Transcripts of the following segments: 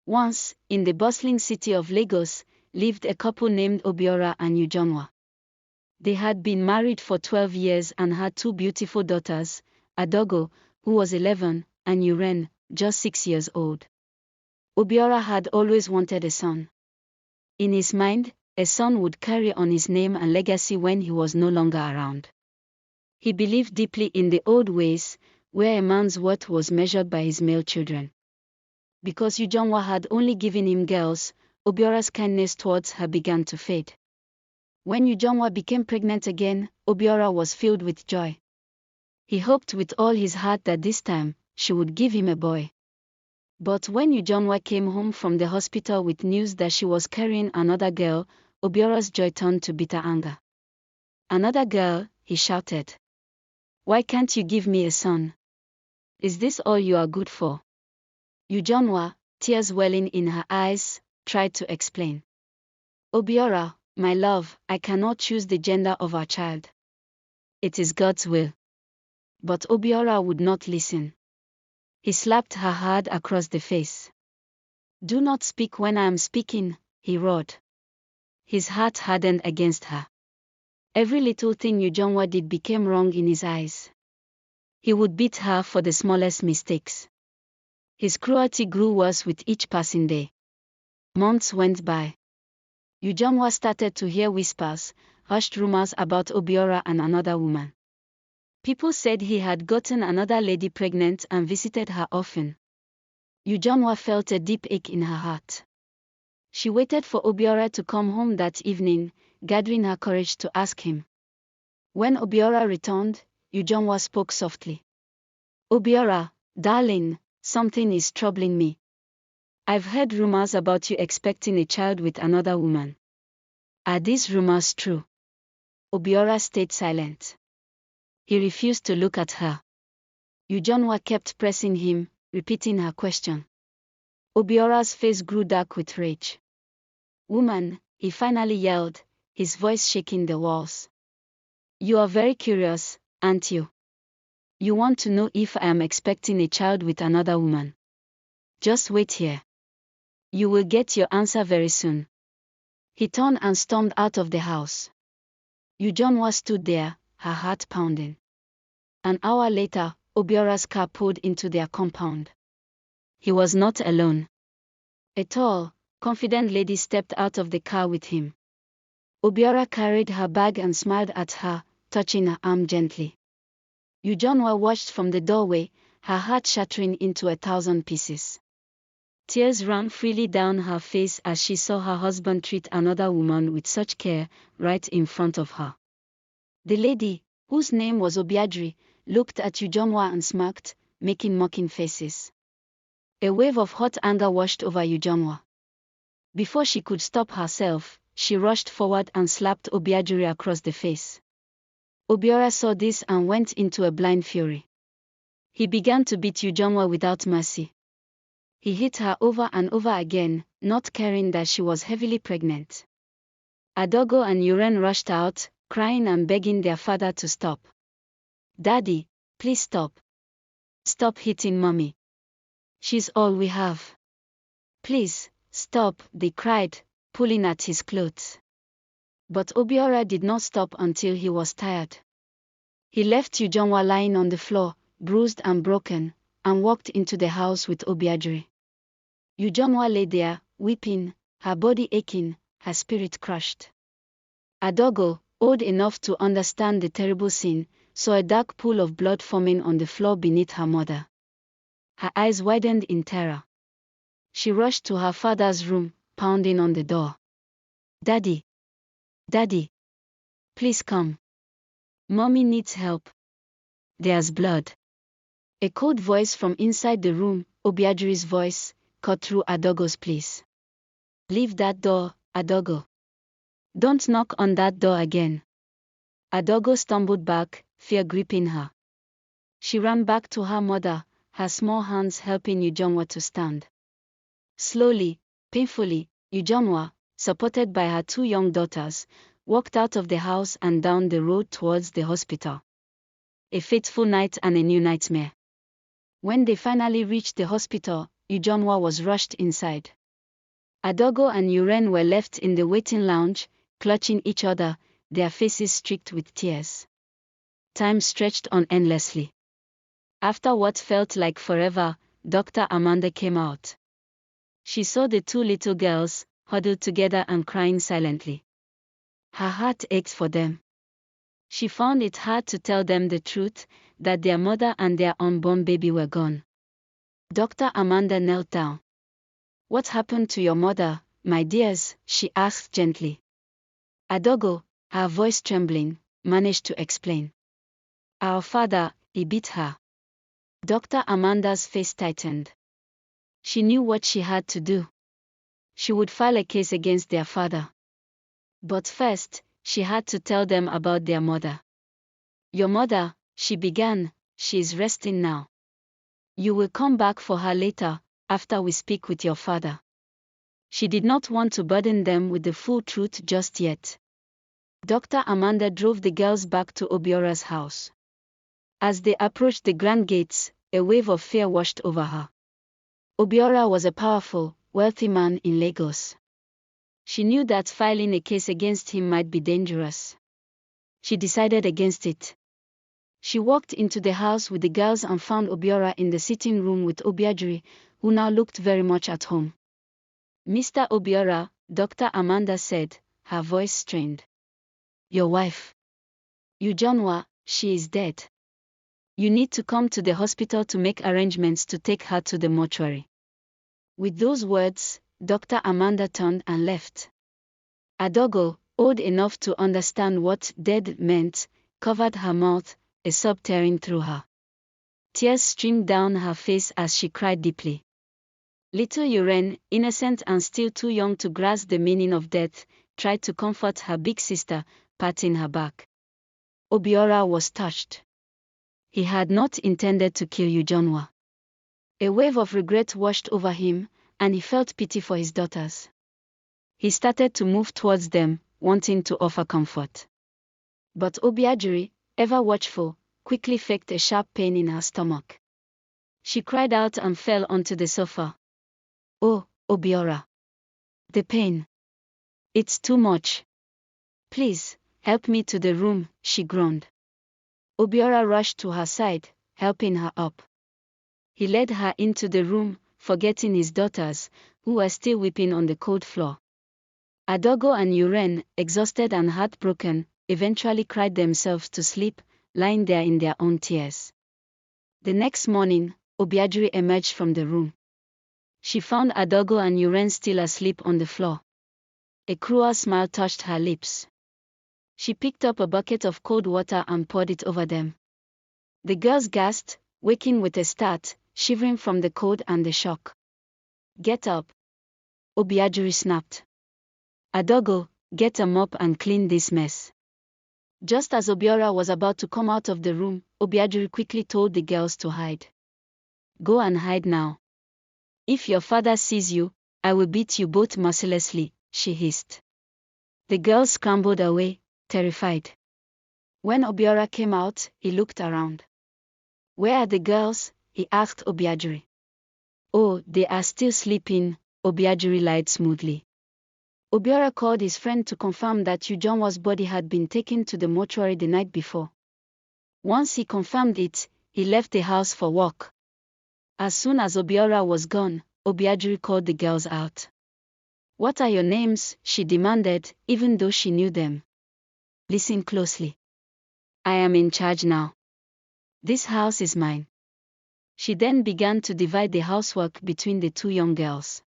Once, in the bustling city of Lagos, lived a couple named Obiora and Ujunwa. They had been married for 12 years and had two beautiful daughters, Adaugo, who was 11, and Urenne, just 6 years old. Obiora had always wanted a son. In his mind, a son would carry on his name and legacy when he was no longer around. He believed deeply in the old ways, where a man's worth was measured by his male children. Because Ujunwa had only given him girls, Obiora's kindness towards her began to fade. When Ujunwa became pregnant again, Obiora was filled with joy. He hoped with all his heart that this time, she would give him a boy. But when Ujunwa came home from the hospital with news that she was carrying another girl, Obiora's joy turned to bitter anger. "Another girl," he shouted. "Why can't you give me a son? Is this all you are good for?" Ujunwa, tears welling in her eyes, tried to explain. "Obiora, my love, I cannot choose the gender of our child. It is God's will." But Obiora would not listen. He slapped her hard across the face. "Do not speak when I am speaking," he roared. His heart hardened against her. Every little thing Ujunwa did became wrong in his eyes. He would beat her for the smallest mistakes. His cruelty grew worse with each passing day. Months went by. Ujunwa started to hear whispers, hushed rumors about Obiora and another woman. People said he had gotten another lady pregnant and visited her often. Ujunwa felt a deep ache in her heart. She waited for Obiora to come home that evening, gathering her courage to ask him. When Obiora returned, Ujunwa spoke softly. "Obiora, darling, something is troubling me. I've heard rumors about you expecting a child with another woman. Are these rumors true?" Obiora stayed silent. He refused to look at her. Ujunwa kept pressing him, repeating her question. Obiora's face grew dark with rage. "Woman," he finally yelled, his voice shaking the walls. "You are very curious, aren't you? You want to know if I am expecting a child with another woman. Just wait here. You will get your answer very soon." He turned and stormed out of the house. Ujunwa stood there, her heart pounding. An hour later, Obiora's car pulled into their compound. He was not alone. A tall, confident lady stepped out of the car with him. Obiora carried her bag and smiled at her, touching her arm gently. Ujunwa watched from the doorway, her heart shattering into 1,000 pieces. Tears ran freely down her face as she saw her husband treat another woman with such care, right in front of her. The lady, whose name was Obiadri, looked at Ujunwa and smirked, making mocking faces. A wave of hot anger washed over Ujunwa. Before she could stop herself, she rushed forward and slapped Obiadri across the face. Obiora saw this and went into a blind fury. He began to beat Ujunwa without mercy. He hit her over and over again, not caring that she was heavily pregnant. Adaugo and Urenne rushed out, crying and begging their father to stop. "Daddy, please stop. Stop hitting Mommy. She's all we have. Please, stop," they cried, pulling at his clothes. But Obiora did not stop until he was tired. He left Ujunwa lying on the floor, bruised and broken, and walked into the house with Obiadri. Ujunwa lay there, weeping, her body aching, her spirit crushed. Adaugo, old enough to understand the terrible scene, saw a dark pool of blood forming on the floor beneath her mother. Her eyes widened in terror. She rushed to her father's room, pounding on the door. "Daddy! Daddy! Please come. Mommy needs help. There's blood." A cold voice from inside the room, Obiadri's voice, cut through Adaugo's pleas. "Leave that door, Adaugo. Don't knock on that door again." Adaugo stumbled back, fear gripping her. She ran back to her mother, her small hands helping Ujunwa to stand. Slowly, painfully, Ujunwa, supported by her two young daughters, walked out of the house and down the road towards the hospital. A fateful night and a new nightmare. When they finally reached the hospital, Ujunwa was rushed inside. Adaugo and Urenne were left in the waiting lounge, clutching each other, their faces streaked with tears. Time stretched on endlessly. After what felt like forever, Dr. Amanda came out. She saw the two little girls, huddled together and crying silently. Her heart ached for them. She found it hard to tell them the truth, that their mother and their unborn baby were gone. Dr. Amanda knelt down. "What happened to your mother, my dears?" she asked gently. Adaugo, her voice trembling, managed to explain. "Our father, he beat her." Dr. Amanda's face tightened. She knew what she had to do. She would file a case against their father. But first, she had to tell them about their mother. "Your mother," she began, "she is resting now. You will come back for her later, after we speak with your father." She did not want to burden them with the full truth just yet. Dr. Amanda drove the girls back to Obiora's house. As they approached the grand gates, a wave of fear washed over her. Obiora was a powerful, wealthy man in Lagos. She knew that filing a case against him might be dangerous. She decided against it. She walked into the house with the girls and found Obiora in the sitting room with Obiajiri, who now looked very much at home. "Mr. Obiora," Dr. Amanda said, her voice strained. "Your wife, Ujunwa, she is dead. You need to come to the hospital to make arrangements to take her to the mortuary." With those words, Dr. Amanda turned and left. Adaugo, old enough to understand what dead meant, covered her mouth, a sob tearing through her. Tears streamed down her face as she cried deeply. Little Urenne, innocent and still too young to grasp the meaning of death, tried to comfort her big sister, patting her back. Obiora was touched. He had not intended to kill Ujunwa. A wave of regret washed over him, and he felt pity for his daughters. He started to move towards them, wanting to offer comfort. But Obiajiri, ever watchful, quickly faked a sharp pain in her stomach. She cried out and fell onto the sofa. "Oh, Obiora. The pain. It's too much. Please, help me to the room," she groaned. Obiora rushed to her side, helping her up. He led her into the room, forgetting his daughters, who were still weeping on the cold floor. Adaugo and Urenne, exhausted and heartbroken, eventually cried themselves to sleep, lying there in their own tears. The next morning, Obiajiri emerged from the room. She found Adaugo and Urenne still asleep on the floor. A cruel smile touched her lips. She picked up a bucket of cold water and poured it over them. The girls gasped, waking with a start, shivering from the cold and the shock. "Get up," Obiajiri snapped. "Adaugo, get a mop and clean this mess." Just as Obiora was about to come out of the room, Obiajiri quickly told the girls to hide. "Go and hide now. If your father sees you, I will beat you both mercilessly," she hissed. The girls scrambled away, terrified. When Obiora came out, he looked around. "Where are the girls?" he asked Obiajiri. "Oh, they are still sleeping," Obiajiri lied smoothly. Obiora called his friend to confirm that Ujunwa's body had been taken to the mortuary the night before. Once he confirmed it, he left the house for work. As soon as Obiora was gone, Obiajiri called the girls out. "What are your names?" she demanded, even though she knew them. "Listen closely. I am in charge now. This house is mine." She then began to divide the housework between the two young girls.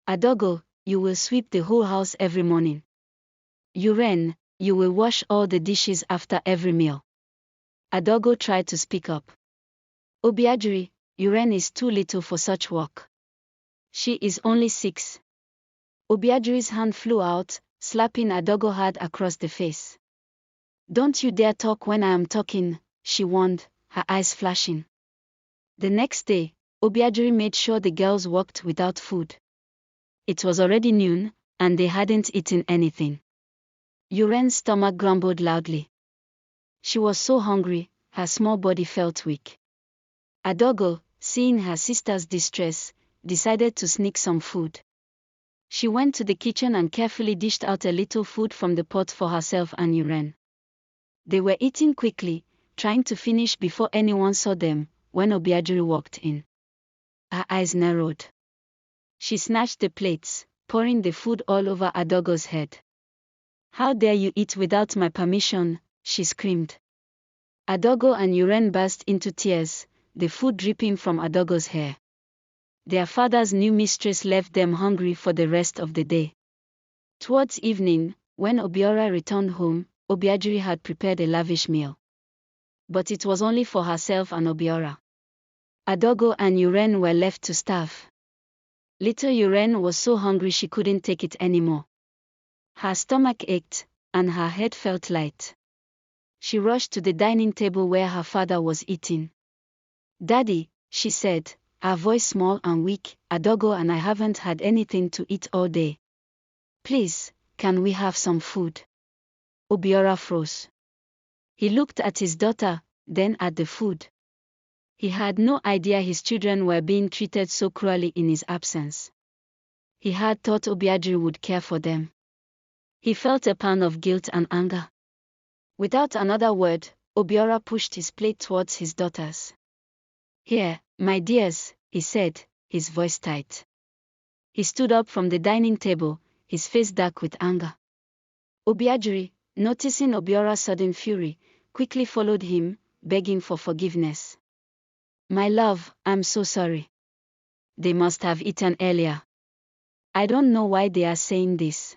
"Adaugo, you will sweep the whole house every morning. Urenne, you will wash all the dishes after every meal." Adaugo tried to speak up. "Obiajiri, Urenne is too little for such work. She is only 6. Obiajiri's hand flew out, slapping Adaugo hard across the face. "Don't you dare talk when I am talking," she warned, her eyes flashing. The next day, Obiajiri made sure the girls worked without food. It was already noon, and they hadn't eaten anything. Urenne's stomach grumbled loudly. She was so hungry, her small body felt weak. Adaugo, seeing her sister's distress, decided to sneak some food. She went to the kitchen and carefully dished out a little food from the pot for herself and Urenne. They were eating quickly, trying to finish before anyone saw them, when Obiajiri walked in. Her eyes narrowed. She snatched the plates, pouring the food all over Adaugo's head. "How dare you eat without my permission?" she screamed. Adaugo and Urenne burst into tears, the food dripping from Adaugo's hair. Their father's new mistress left them hungry for the rest of the day. Towards evening, when Obiora returned home, Obiajiri had prepared a lavish meal. But it was only for herself and Obiora. Adaugo and Urenne were left to starve. Little Urenne was so hungry she couldn't take it anymore. Her stomach ached, and her head felt light. She rushed to the dining table where her father was eating. "Daddy," she said, her voice small and weak, "Adaugo and I haven't had anything to eat all day. Please, can we have some food?" Obiora froze. He looked at his daughter, then at the food. He had no idea his children were being treated so cruelly in his absence. He had thought Obiajiri would care for them. He felt a pang of guilt and anger. Without another word, Obiora pushed his plate towards his daughters. "Here, my dears," he said, his voice tight. He stood up from the dining table, his face dark with anger. Obiajiri, noticing Obiora's sudden fury, quickly followed him, begging for forgiveness. "My love, I'm so sorry. They must have eaten earlier. I don't know why they are saying this."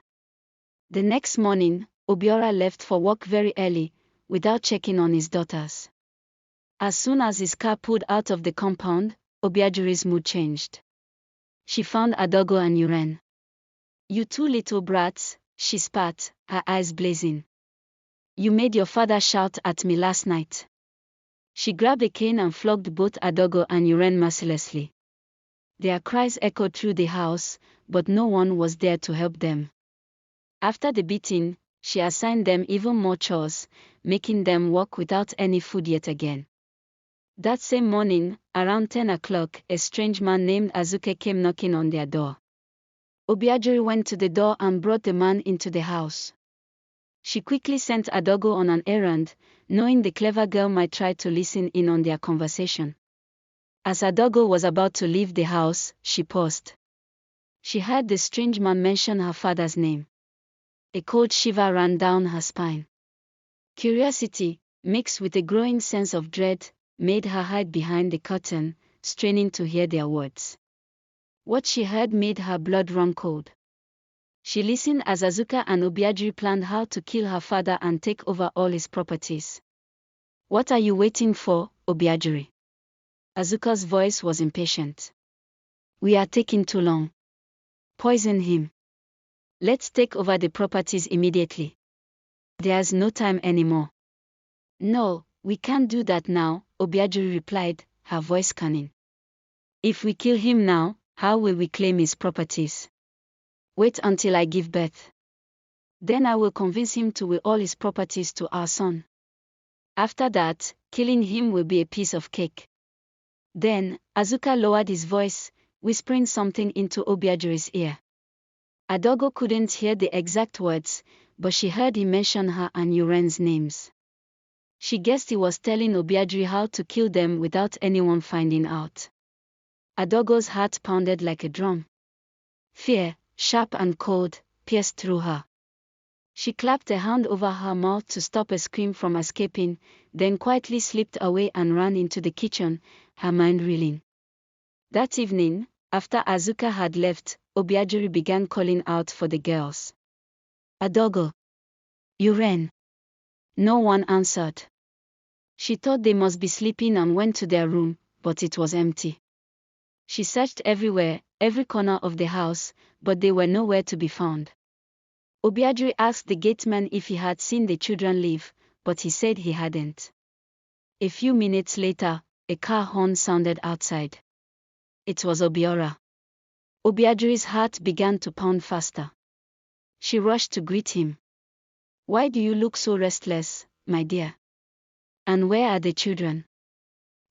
The next morning, Obiora left for work very early, without checking on his daughters. As soon as his car pulled out of the compound, Obiajiri's mood changed. She found Adaugo and Urenne. "You two little brats," she spat, her eyes blazing. "You made your father shout at me last night." She grabbed a cane and flogged both Adaugo and Urenne mercilessly. Their cries echoed through the house, but no one was there to help them. After the beating, she assigned them even more chores, making them work without any food yet again. That same morning, around 10 o'clock, a strange man named Azuke came knocking on their door. Obiajiri went to the door and brought the man into the house. She quickly sent Adaugo on an errand, knowing the clever girl might try to listen in on their conversation. As Adaugo was about to leave the house, she paused. She heard the strange man mention her father's name. A cold shiver ran down her spine. Curiosity, mixed with a growing sense of dread, made her hide behind the curtain, straining to hear their words. What she heard made her blood run cold. She listened as Azuka and Obiajiri planned how to kill her father and take over all his properties. "What are you waiting for, Obiajiri?" Azuka's voice was impatient. "We are taking too long. Poison him. Let's take over the properties immediately. There's no time anymore." "No, we can't do that now," Obiajiri replied, her voice cunning. "If we kill him now, how will we claim his properties? Wait until I give birth. Then I will convince him to will all his properties to our son. After that, killing him will be a piece of cake." Then, Azuka lowered his voice, whispering something into Obiajiri's ear. Adaugo couldn't hear the exact words, but she heard him mention her and Urenne's names. She guessed he was telling Obiajiri how to kill them without anyone finding out. Adaugo's heart pounded like a drum. Fear, sharp and cold, pierced through her. She clapped a hand over her mouth to stop a scream from escaping, then quietly slipped away and ran into the kitchen, her mind reeling. That evening, after Azuka had left, Obiajiri began calling out for the girls. "Adaugo! Urenne!" No one answered. She thought they must be sleeping and went to their room, but it was empty. She searched everywhere, every corner of the house, but they were nowhere to be found. Obiajiri asked the gateman if he had seen the children leave, but he said he hadn't. A few minutes later, a car horn sounded outside. It was Obiora. Obiajiri's heart began to pound faster. She rushed to greet him. "Why do you look so restless, my dear? And where are the children?"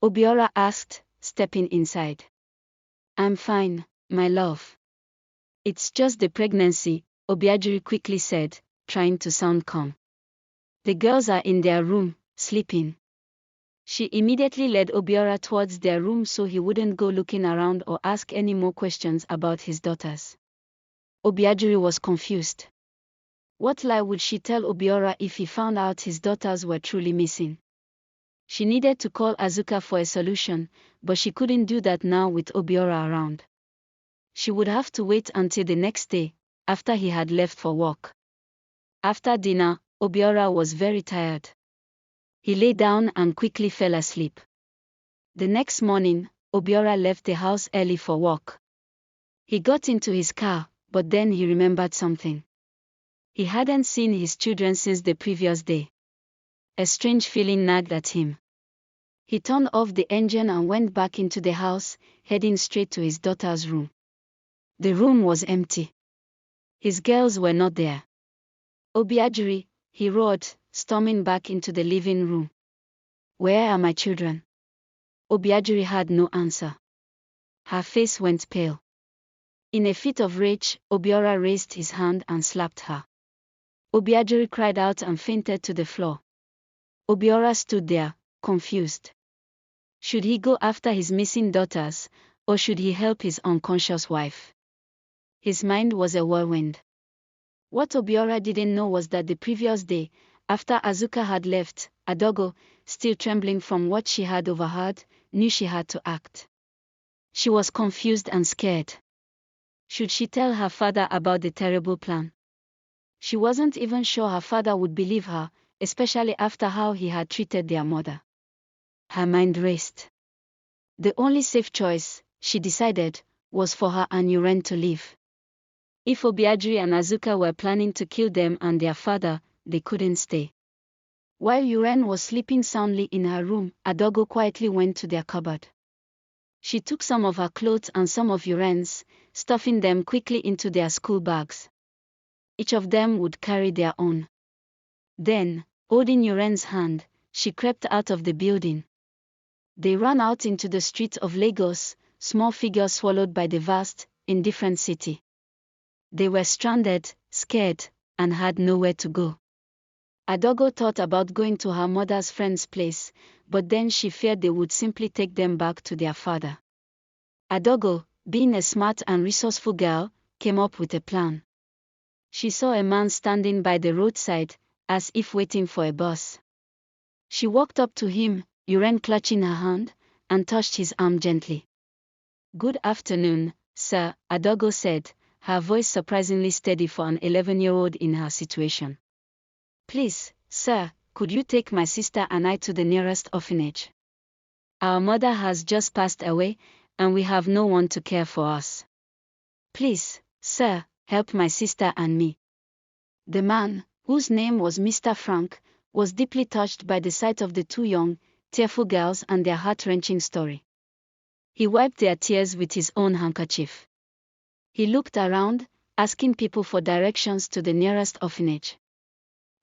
Obiora asked, stepping inside. I'm fine, my love. It's just the pregnancy, Obiajiri quickly said, trying to sound calm. The girls are in their room, sleeping. She immediately led Obiora towards their room so he wouldn't go looking around or ask any more questions about his daughters. Obiajiri was confused. What lie would she tell Obiora if he found out his daughters were truly missing? She needed to call Azuka for a solution, but she couldn't do that now with Obiora around. She would have to wait until the next day, after he had left for work. After dinner, Obiora was very tired. He lay down and quickly fell asleep. The next morning, Obiora left the house early for work. He got into his car, but then he remembered something. He hadn't seen his children since the previous day. A strange feeling nagged at him. He turned off the engine and went back into the house, heading straight to his daughter's room. The room was empty. His girls were not there. Obiajiri, he roared, storming back into the living room. Where are my children? Obiajiri had no answer. Her face went pale. In a fit of rage, Obiora raised his hand and slapped her. Obiajiri cried out and fainted to the floor. Obiora stood there, confused. Should he go after his missing daughters, or should he help his unconscious wife? His mind was a whirlwind. What Obiora didn't know was that the previous day, after Azuka had left, Adaugo, still trembling from what she had overheard, knew she had to act. She was confused and scared. Should she tell her father about the terrible plan? She wasn't even sure her father would believe her, especially after how he had treated their mother. Her mind raced. The only safe choice, she decided, was for her and Urenne to leave. If Obiajiri and Azuka were planning to kill them and their father, they couldn't stay. While Urenne was sleeping soundly in her room, Adaugo quietly went to their cupboard. She took some of her clothes and some of Urenne's, stuffing them quickly into their school bags. Each of them would carry their own. Then, holding Urenne's hand, she crept out of the building. They ran out into the streets of Lagos, small figures swallowed by the vast, indifferent city. They were stranded, scared, and had nowhere to go. Adaugo thought about going to her mother's friend's place, but then she feared they would simply take them back to their father. Adaugo, being a smart and resourceful girl, came up with a plan. She saw a man standing by the roadside, as if waiting for a bus. She walked up to him, Urenne clutching her hand, and touched his arm gently. "Good afternoon, sir," Adaugo said, her voice surprisingly steady for an 11-year-old in her situation. "Please, sir, could you take my sister and I to the nearest orphanage? Our mother has just passed away, and we have no one to care for us. Please, sir, help my sister and me." The man, whose name was Mr. Frank, was deeply touched by the sight of the two young, tearful girls and their heart-wrenching story. He wiped their tears with his own handkerchief. He looked around, asking people for directions to the nearest orphanage.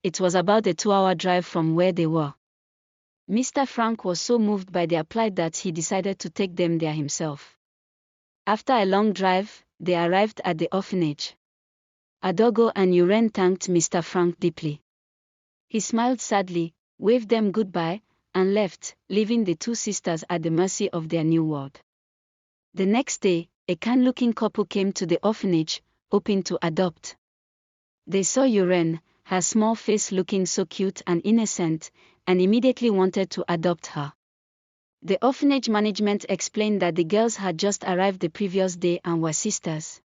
It was about a 2-hour drive from where they were. Mr. Frank was so moved by their plight that he decided to take them there himself. After a long drive, they arrived at the orphanage. Adaugo and Urenne thanked Mr. Frank deeply. He smiled sadly, waved them goodbye, and left, leaving the two sisters at the mercy of their new world. The next day, a kind-looking couple came to the orphanage, hoping to adopt. They saw Urenne, her small face looking so cute and innocent, and immediately wanted to adopt her. The orphanage management explained that the girls had just arrived the previous day and were sisters.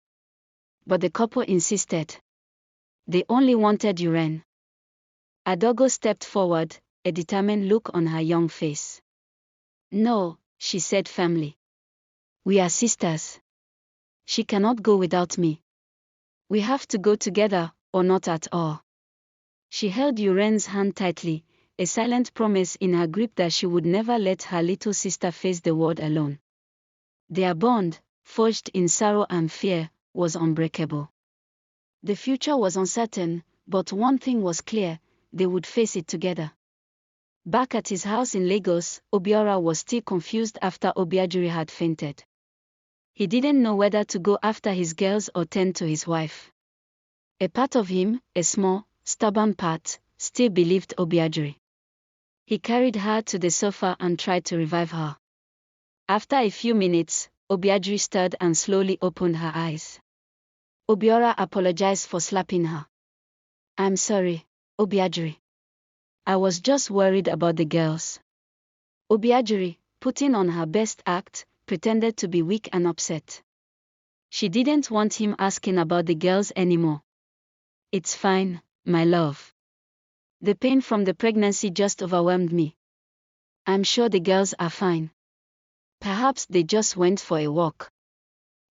But the couple insisted. They only wanted Urenne. Adaugo stepped forward, a determined look on her young face. "No," she said firmly. "We are sisters. She cannot go without me. We have to go together, or not at all." She held Urenne's hand tightly, a silent promise in her grip that she would never let her little sister face the world alone. Their bond, forged in sorrow and fear, was unbreakable. The future was uncertain, but one thing was clear: they would face it together. Back at his house in Lagos, Obiora was still confused after Obiajiri had fainted. He didn't know whether to go after his girls or tend to his wife. A part of him, a small, stubborn part, still believed Obiajiri. He carried her to the sofa and tried to revive her. After a few minutes, Obiajiri stirred and slowly opened her eyes. Obiora apologized for slapping her. "I'm sorry, Obiajiri. I was just worried about the girls." Obiajiri, putting on her best act, pretended to be weak and upset. She didn't want him asking about the girls anymore. "It's fine, my love. The pain from the pregnancy just overwhelmed me. I'm sure the girls are fine. Perhaps they just went for a walk."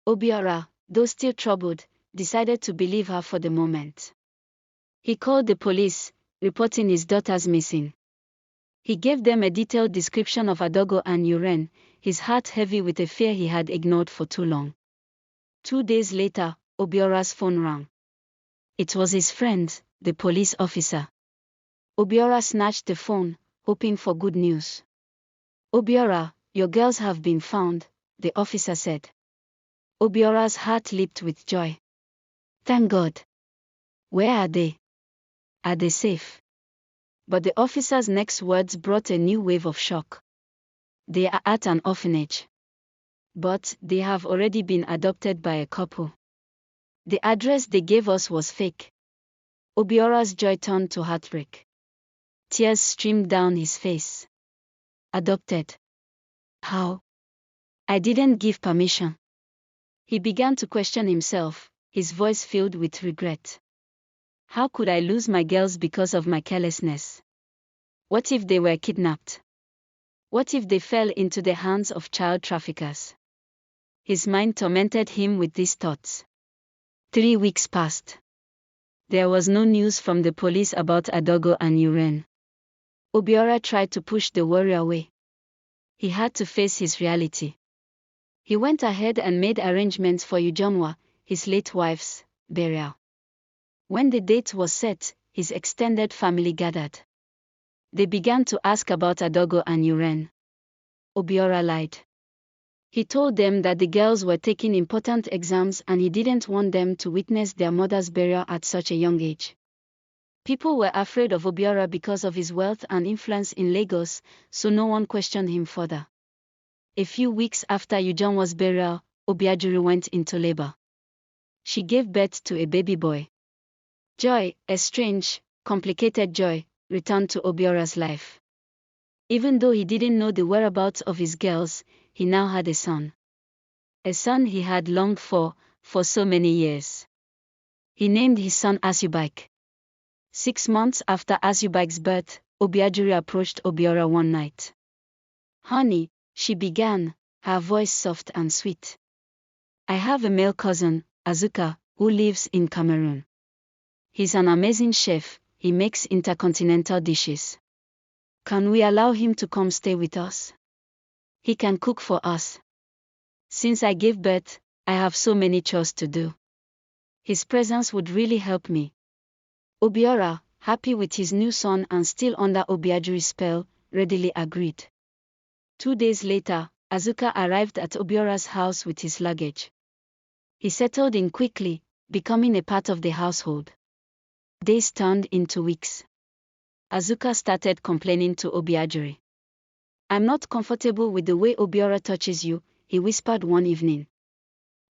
Obiora, though still troubled, decided to believe her for the moment. He called the police, reporting his daughters missing. He gave them a detailed description of Adaugo and Urenne, his heart heavy with a fear he had ignored for too long. 2 days later, Obiora's phone rang. It was his friend, the police officer. Obiora snatched the phone, hoping for good news. "Obiora, your girls have been found," the officer said. Obiora's heart leaped with joy. "Thank God. Where are they? Are they safe?" But the officer's next words brought a new wave of shock. "They are at an orphanage. But they have already been adopted by a couple. The address they gave us was fake." Obiora's joy turned to heartbreak. Tears streamed down his face. "Adopted? How? I didn't give permission." He began to question himself, his voice filled with regret. "How could I lose my girls because of my carelessness? What if they were kidnapped? What if they fell into the hands of child traffickers?" His mind tormented him with these thoughts. 3 weeks passed. There was no news from the police about Adaugo and Urenne. Obiora tried to push the worry away. He had to face his reality. He went ahead and made arrangements for Ujunwa, his late wife's, burial. When the date was set, his extended family gathered. They began to ask about Adaugo and Urenne. Obiora lied. He told them that the girls were taking important exams and he didn't want them to witness their mother's burial at such a young age. People were afraid of Obiora because of his wealth and influence in Lagos, so no one questioned him further. A few weeks after Ujunwa's burial, Obiajiri went into labor. She gave birth to a baby boy. Joy, a strange, complicated joy, returned to Obiora's life. Even though he didn't know the whereabouts of his girls, he now had a son. A son he had longed for so many years. He named his son Asubike. 6 months after Asubike's birth, Obiajiri approached Obiora one night. "Honey," she began, her voice soft and sweet. "I have a male cousin, Azuka, who lives in Cameroon. He's an amazing chef, he makes intercontinental dishes. Can we allow him to come stay with us? He can cook for us. Since I gave birth, I have so many chores to do. His presence would really help me." Obiora, happy with his new son and still under Obiajiri's spell, readily agreed. 2 days later, Azuka arrived at Obiora's house with his luggage. He settled in quickly, becoming a part of the household. Days turned into weeks. Azuka started complaining to Obiajiri. "I'm not comfortable with the way Obiora touches you," he whispered one evening.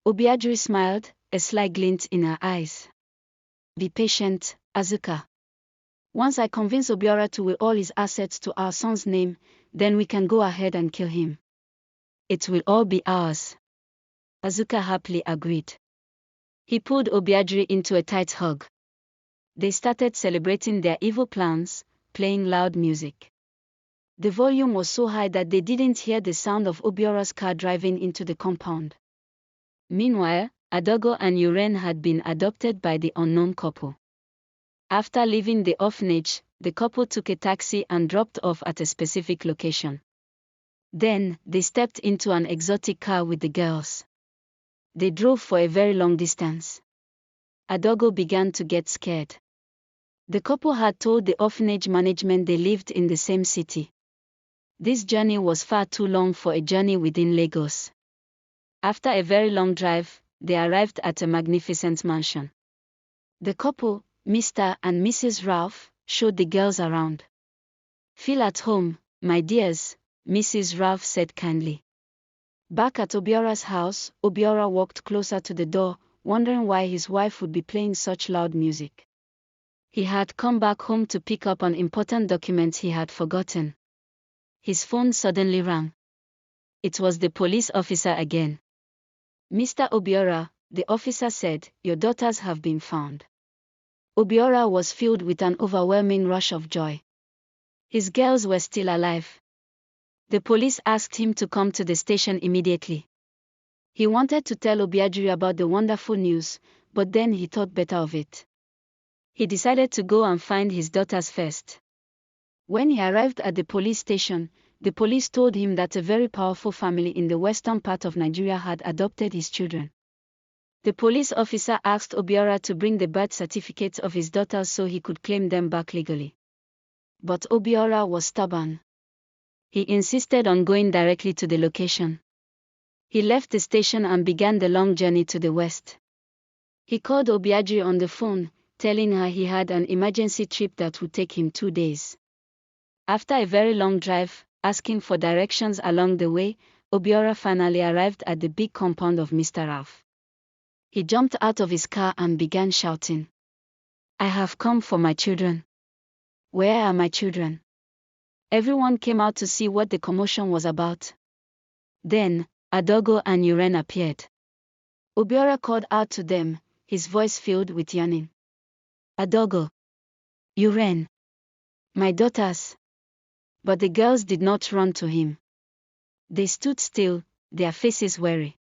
Obiajiri smiled, a sly glint in her eyes. "Be patient, Azuka. Once I convince Obiora to will all his assets to our son's name, then we can go ahead and kill him. It will all be ours." Azuka happily agreed. He pulled Obiajiri into a tight hug. They started celebrating their evil plans, playing loud music. The volume was so high that they didn't hear the sound of Obiora's car driving into the compound. Meanwhile, Adaugo and Urenne had been adopted by the unknown couple. After leaving the orphanage, the couple took a taxi and dropped off at a specific location. Then, they stepped into an exotic car with the girls. They drove for a very long distance. Adaugo began to get scared. The couple had told the orphanage management they lived in the same city. This journey was far too long for a journey within Lagos. After a very long drive, they arrived at a magnificent mansion. The couple, Mr. and Mrs. Ralph, showed the girls around. "Feel at home, my dears," Mrs. Ralph said kindly. Back at Obiora's house, Obiora walked closer to the door, wondering why his wife would be playing such loud music. He had come back home to pick up an important document he had forgotten. His phone suddenly rang. It was the police officer again. "Mr. Obiora," the officer said, "your daughters have been found." Obiora was filled with an overwhelming rush of joy. His girls were still alive. The police asked him to come to the station immediately. He wanted to tell Obiajiri about the wonderful news, but then he thought better of it. He decided to go and find his daughters first. When he arrived at the police station, the police told him that a very powerful family in the western part of Nigeria had adopted his children. The police officer asked Obiora to bring the birth certificates of his daughters so he could claim them back legally. But Obiora was stubborn. He insisted on going directly to the location. He left the station and began the long journey to the west. He called Obiajiri on the phone, telling her he had an emergency trip that would take him 2 days. After a very long drive, asking for directions along the way, Obiora finally arrived at the big compound of Mr. Ralph. He jumped out of his car and began shouting, "I have come for my children. Where are my children?" Everyone came out to see what the commotion was about. Then, Adaugo and Urenne appeared. Obiora called out to them, his voice filled with yearning. "Adaugo! Urenne! My daughters!" But the girls did not run to him. They stood still, their faces wary.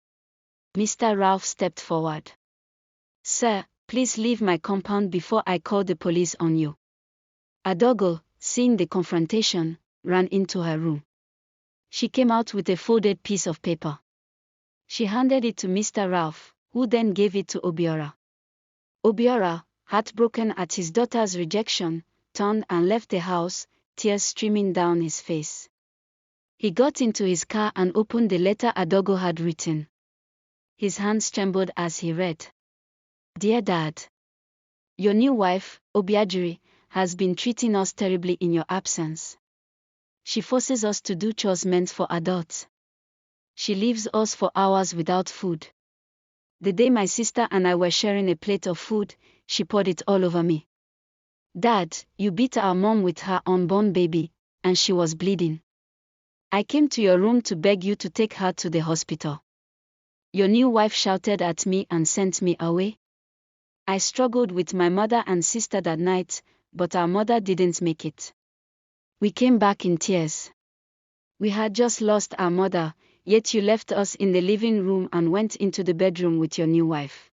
Mr. Ralph stepped forward. "Sir, please leave my compound before I call the police on you." Adaugo, seeing the confrontation, ran into her room. She came out with a folded piece of paper. She handed it to Mr. Ralph, who then gave it to Obiora. Obiora, heartbroken at his daughter's rejection, turned and left the house, tears streaming down his face. He got into his car and opened the letter Adaugo had written. His hands trembled as he read. "Dear Dad, your new wife, Obiajiri, has been treating us terribly in your absence. She forces us to do chores meant for adults. She leaves us for hours without food. The day my sister and I were sharing a plate of food, she poured it all over me. Dad, you beat our mom with her unborn baby, and she was bleeding. I came to your room to beg you to take her to the hospital. Your new wife shouted at me and sent me away. I struggled with my mother and sister that night, but our mother didn't make it. We came back in tears. We had just lost our mother, yet you left us in the living room and went into the bedroom with your new wife.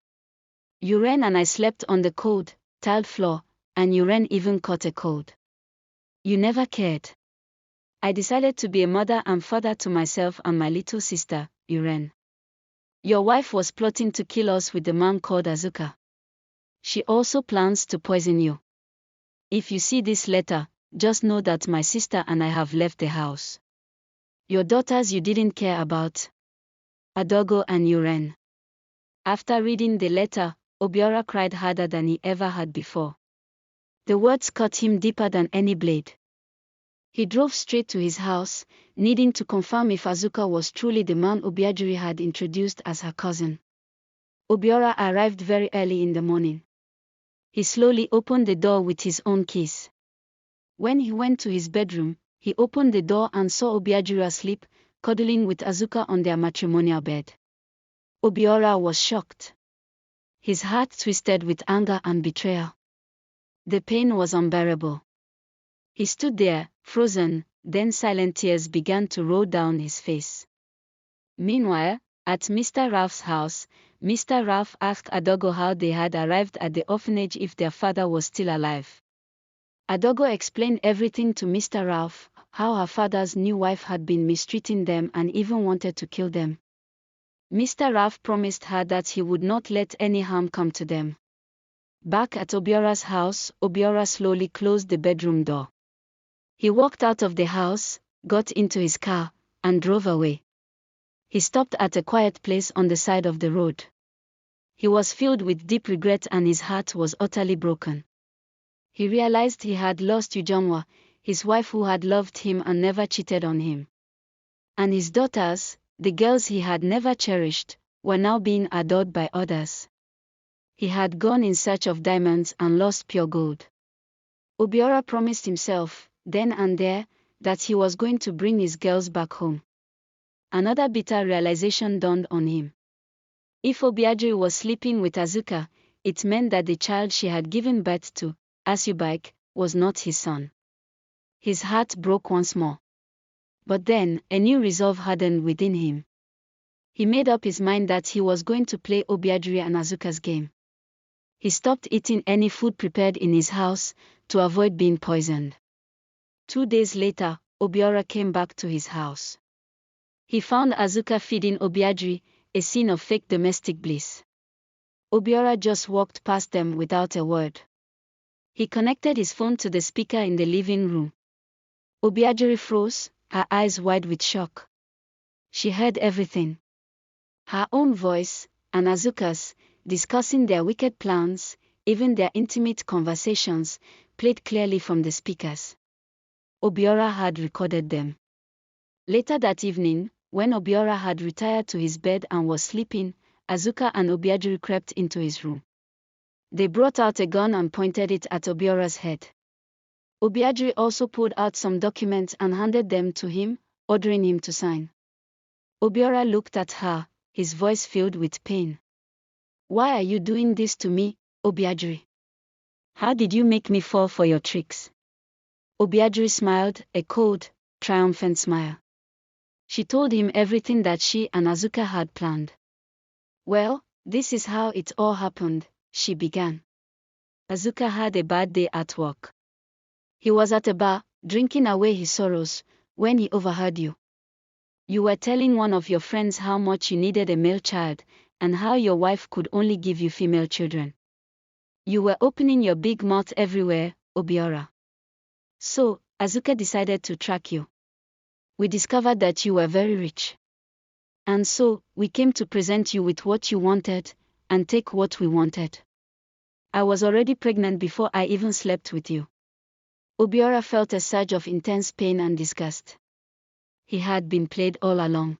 Urenne and I slept on the cold, tiled floor, and Urenne even caught a cold. You never cared. I decided to be a mother and father to myself and my little sister, Urenne. Your wife was plotting to kill us with the man called Azuka. She also plans to poison you. If you see this letter, just know that my sister and I have left the house. Your daughters you didn't care about. Adaugo and Urenne." After reading the letter, Obiora cried harder than he ever had before. The words cut him deeper than any blade. He drove straight to his house, needing to confirm if Azuka was truly the man Obiajiri had introduced as her cousin. Obiora arrived very early in the morning. He slowly opened the door with his own keys. When he went to his bedroom, he opened the door and saw Obiajiri asleep, cuddling with Azuka on their matrimonial bed. Obiora was shocked. His heart twisted with anger and betrayal. The pain was unbearable. He stood there, frozen, then silent tears began to roll down his face. Meanwhile, at Mr. Ralph's house, Mr. Ralph asked Adaugo how they had arrived at the orphanage if their father was still alive. Adaugo explained everything to Mr. Ralph, how her father's new wife had been mistreating them and even wanted to kill them. Mr. Ralph promised her that he would not let any harm come to them. Back at Obiora's house, Obiora slowly closed the bedroom door. He walked out of the house, got into his car, and drove away. He stopped at a quiet place on the side of the road. He was filled with deep regret and his heart was utterly broken. He realized he had lost Ujunwa, his wife who had loved him and never cheated on him. And his daughters, the girls he had never cherished, were now being adored by others. He had gone in search of diamonds and lost pure gold. Obiora promised himself, then and there, that he was going to bring his girls back home. Another bitter realization dawned on him. If Obiajiri was sleeping with Azuka, it meant that the child she had given birth to, Asubike, was not his son. His heart broke once more. But then, a new resolve hardened within him. He made up his mind that he was going to play Obiajiri and Azuka's game. He stopped eating any food prepared in his house, to avoid being poisoned. 2 days later, Obiora came back to his house. He found Azuka feeding Obiajiri, a scene of fake domestic bliss. Obiora just walked past them without a word. He connected his phone to the speaker in the living room. Obiajiri froze, her eyes wide with shock. She heard everything. Her own voice, and Azuka's, discussing their wicked plans, even their intimate conversations, played clearly from the speakers. Obiora had recorded them. Later that evening, when Obiora had retired to his bed and was sleeping, Azuka and Obiajiri crept into his room. They brought out a gun and pointed it at Obiora's head. Obiajiri also pulled out some documents and handed them to him, ordering him to sign. Obiora looked at her, his voice filled with pain. "Why are you doing this to me, Obiajiri? How did you make me fall for your tricks?" Obiajiri smiled, a cold, triumphant smile. She told him everything that she and Azuka had planned. "Well, this is how it all happened," she began. Azuka had a bad day at work. He was at a bar, drinking away his sorrows, when he overheard you. You were telling one of your friends how much you needed a male child, and how your wife could only give you female children. You were opening your big mouth everywhere, Obiora. So, Azuka decided to track you. We discovered that you were very rich. And so, we came to present you with what you wanted, and take what we wanted. I was already pregnant before I even slept with you." Obiora felt a surge of intense pain and disgust. He had been played all along.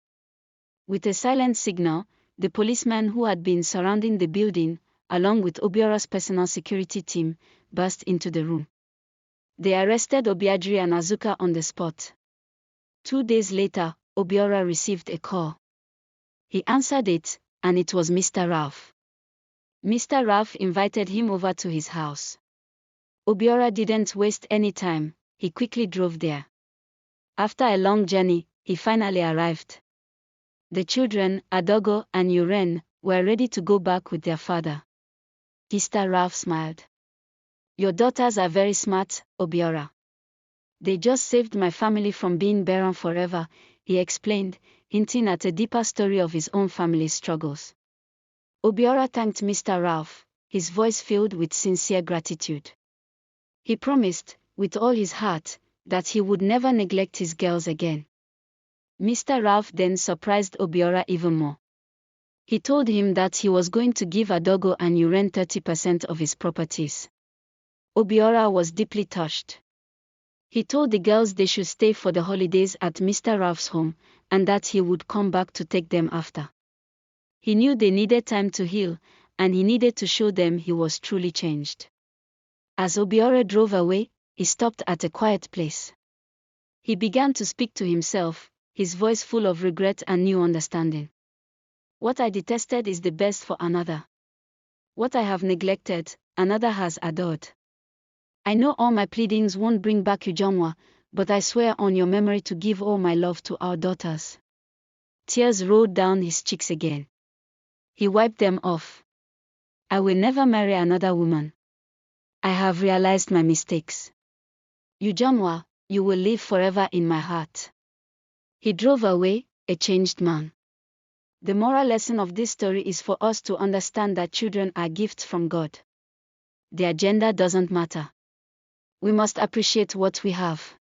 With a silent signal, the policemen who had been surrounding the building, along with Obiora's personal security team, burst into the room. They arrested Obiajiri and Azuka on the spot. 2 days later, Obiora received a call. He answered it, and it was Mr. Ralph. Mr. Ralph invited him over to his house. Obiora didn't waste any time, he quickly drove there. After a long journey, he finally arrived. The children, Adaugo and Urenne, were ready to go back with their father. Mr. Ralph smiled. "Your daughters are very smart, Obiora. They just saved my family from being barren forever," he explained, hinting at a deeper story of his own family's struggles. Obiora thanked Mr. Ralph, his voice filled with sincere gratitude. He promised, with all his heart, that he would never neglect his girls again. Mr. Ralph then surprised Obiora even more. He told him that he was going to give Adaugo and Urenne 30% of his properties. Obiora was deeply touched. He told the girls they should stay for the holidays at Mr. Ralph's home, and that he would come back to take them after. He knew they needed time to heal, and he needed to show them he was truly changed. As Obiora drove away, he stopped at a quiet place. He began to speak to himself, his voice full of regret and new understanding. "What I detested is the best for another. What I have neglected, another has adored. I know all my pleadings won't bring back Ujunwa, but I swear on your memory to give all my love to our daughters." Tears rolled down his cheeks again. He wiped them off. "I will never marry another woman. I have realized my mistakes. Ujunwa, you will live forever in my heart." He drove away, a changed man. The moral lesson of this story is for us to understand that children are gifts from God. Their gender doesn't matter. We must appreciate what we have.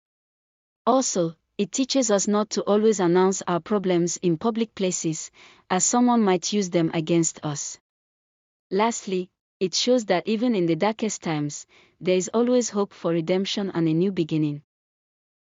Also, It teaches us not to always announce our problems in public places, as someone might use them against us. Lastly, it shows that even in the darkest times, there is always hope for redemption and a new beginning.